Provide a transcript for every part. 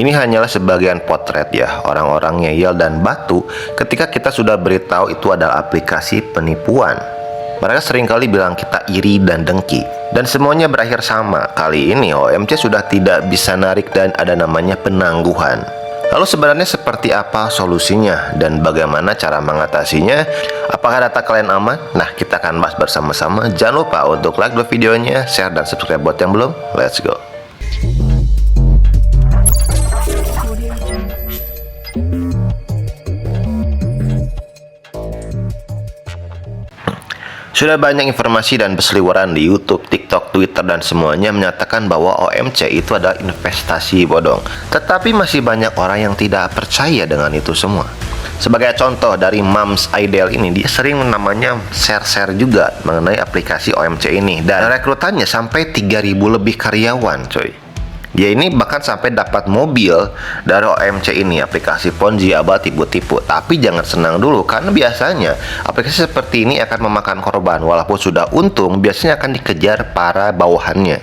Ini hanyalah sebagian potret ya, orang-orang ngeyel dan batu ketika kita sudah beritahu itu adalah aplikasi penipuan. Mereka seringkali bilang kita iri dan dengki, dan semuanya berakhir sama. Kali ini OMC sudah tidak bisa narik dan ada namanya penangguhan. Lalu sebenarnya seperti apa solusinya dan bagaimana cara mengatasinya? Apakah data kalian aman? Nah, kita akan bahas bersama-sama. Jangan lupa untuk like dulu videonya, share dan subscribe buat yang belum. Let's go. Sudah banyak informasi dan berseliweran di YouTube, TikTok, Twitter, dan semuanya menyatakan bahwa OMC itu adalah investasi bodong. Tetapi masih banyak orang yang tidak percaya dengan itu semua. Sebagai contoh dari Moms Ideal ini, dia sering namanya share-share juga mengenai aplikasi OMC ini. Dan rekrutannya sampai 3.000 lebih karyawan, coy. Dia ini bahkan sampai dapat mobil dari OMC ini, aplikasi Ponzi abal tipu-tipu. Tapi jangan senang dulu, karena biasanya aplikasi seperti ini akan memakan korban. Walaupun sudah untung, biasanya akan dikejar para bawahannya.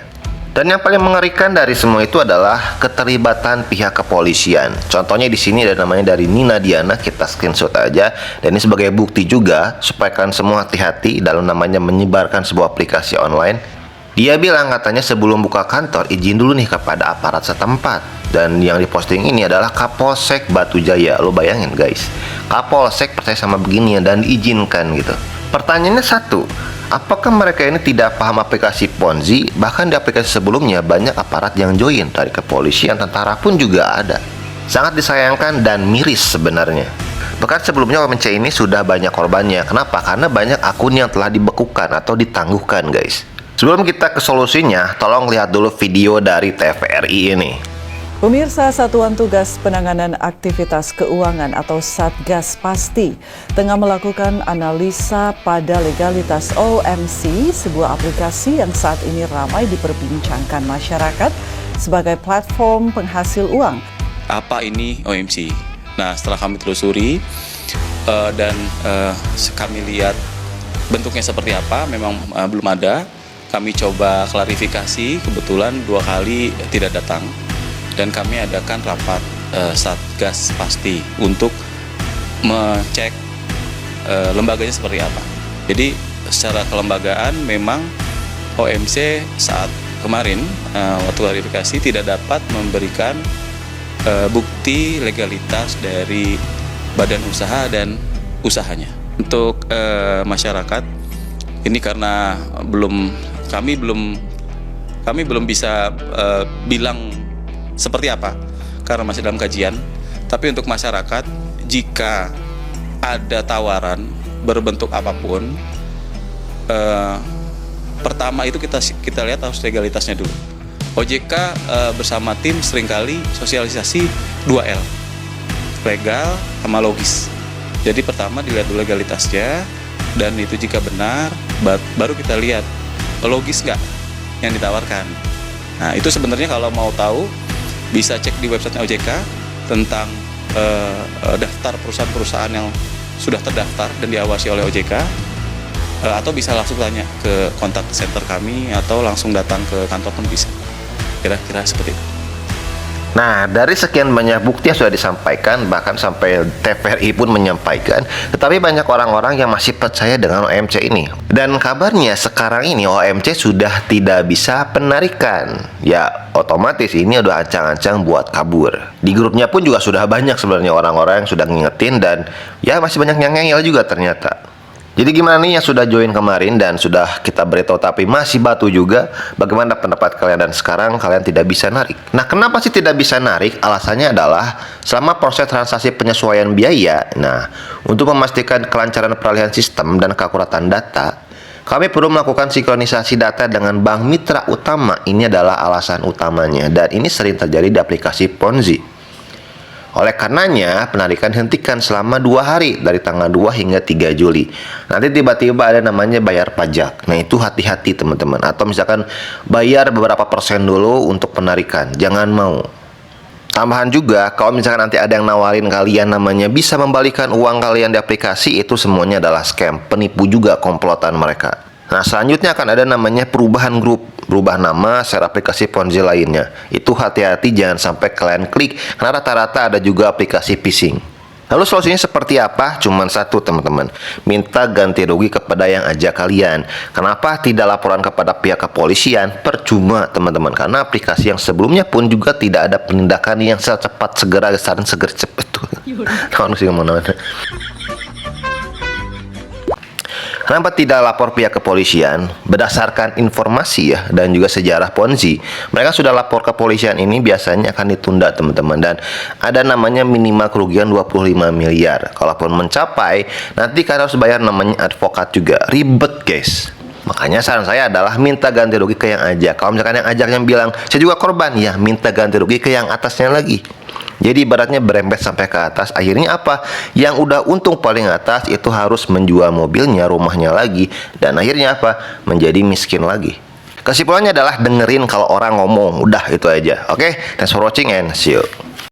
Dan yang paling mengerikan dari semua itu adalah keterlibatan pihak kepolisian. Contohnya di sini ada namanya dari Nina Diana, kita screenshot aja. Dan ini sebagai bukti juga supaya kalian semua hati-hati dalam namanya menyebarkan sebuah aplikasi online. Dia bilang katanya sebelum buka kantor izin dulu nih kepada aparat setempat. Dan yang diposting ini adalah Kapolsek Batu Jaya. Lo bayangin guys, Kapolsek percaya sama beginian dan diizinkan gitu. Pertanyaannya satu, apakah mereka ini tidak paham aplikasi Ponzi? Bahkan di aplikasi sebelumnya banyak aparat yang join, dari kepolisian, tentara pun juga ada. Sangat disayangkan dan miris sebenarnya. Bahkan sebelumnya OMC ini sudah banyak korbannya. Kenapa? Karena banyak akun yang telah dibekukan atau ditangguhkan guys. Sebelum kita ke solusinya, tolong lihat dulu video dari TVRI ini. Pemirsa, Satuan Tugas Penanganan Aktivitas Keuangan atau Satgas Pasti tengah melakukan analisa pada legalitas OMC, sebuah aplikasi yang saat ini ramai diperbincangkan masyarakat sebagai platform penghasil uang. Apa ini OMC? Nah, setelah kami telusuri dan kami lihat bentuknya seperti apa, memang belum ada. Kami coba klarifikasi, kebetulan 2 kali tidak datang. Dan kami adakan rapat Satgas Pasti untuk mengecek lembaganya seperti apa. Jadi secara kelembagaan memang OMC saat kemarin waktu klarifikasi tidak dapat memberikan bukti legalitas dari badan usaha dan usahanya. Untuk masyarakat ini karena kami belum bisa bilang seperti apa karena masih dalam kajian. Tapi untuk masyarakat, jika ada tawaran berbentuk apapun, pertama itu kita lihat harus legalitasnya dulu. OJK bersama tim seringkali sosialisasi 2L, legal sama logis. Jadi pertama dilihat dulu legalitasnya, dan itu jika benar baru kita lihat logis nggak yang ditawarkan. Nah, itu sebenarnya kalau mau tahu bisa cek di website OJK tentang daftar perusahaan-perusahaan yang sudah terdaftar dan diawasi oleh OJK, atau bisa langsung tanya ke kontak center kami atau langsung datang ke kantor pun bisa. Kira-kira seperti itu. Nah, dari sekian banyak bukti yang sudah disampaikan, bahkan sampai TVRI pun menyampaikan, tetapi banyak orang-orang yang masih percaya dengan OMC ini. Dan kabarnya sekarang ini OMC sudah tidak bisa penarikan. Ya, otomatis ini udah ancang-ancang buat kabur. Di grupnya pun juga sudah banyak sebenarnya orang-orang yang sudah ngingetin, dan ya masih banyak yang ngeyel juga ternyata. Jadi gimana nih yang sudah join kemarin dan sudah kita beritahu tapi masih batu juga? Bagaimana pendapat kalian dan sekarang kalian tidak bisa narik? Nah, kenapa sih tidak bisa narik? Alasannya adalah selama proses transaksi penyesuaian biaya. Nah, untuk memastikan kelancaran peralihan sistem dan keakuratan data, kami perlu melakukan sinkronisasi data dengan bank mitra utama. Ini adalah alasan utamanya, dan ini sering terjadi di aplikasi Ponzi. Oleh karenanya, penarikan hentikan selama 2 hari dari tanggal 2 hingga 3 Juli. Nanti tiba-tiba ada namanya bayar pajak. Nah, itu hati-hati teman-teman. Atau misalkan bayar beberapa persen dulu untuk penarikan. Jangan mau. Tambahan juga, kalau misalkan nanti ada yang nawarin kalian namanya bisa membalikan uang kalian di aplikasi, itu semuanya adalah scam. Penipu juga komplotan mereka. Nah, selanjutnya akan ada namanya perubahan grup, berubah nama, share aplikasi Ponzi lainnya. Itu hati-hati jangan sampai kalian klik, karena rata-rata ada juga aplikasi phishing. Lalu solusinya seperti apa? Cuman satu, teman-teman. Minta ganti rugi kepada yang ajak kalian. Kenapa tidak laporan kepada pihak kepolisian? Percuma, teman-teman. Karena aplikasi yang sebelumnya pun juga tidak ada penindakan yang secepat segera dan seger cepet tuh. Kamu sih kemana-mana. Kenapa tidak lapor pihak kepolisian? Berdasarkan informasi ya dan juga sejarah Ponzi, mereka sudah lapor ke kepolisian ini biasanya akan ditunda, teman-teman, dan ada namanya minimal kerugian 25 miliar. Kalaupun mencapai, nanti kalian harus bayar namanya advokat juga. Ribet, guys. Makanya saran saya adalah minta ganti rugi ke yang ajak. Kalau misalkan yang ajaknya bilang, saya juga korban, ya minta ganti rugi ke yang atasnya lagi. Jadi ibaratnya berempet sampai ke atas. Akhirnya apa? Yang udah untung paling atas itu harus menjual mobilnya, rumahnya lagi. Dan akhirnya apa? Menjadi miskin lagi. Kesimpulannya adalah dengerin kalau orang ngomong. Udah itu aja. Oke? Thanks for watching and see you.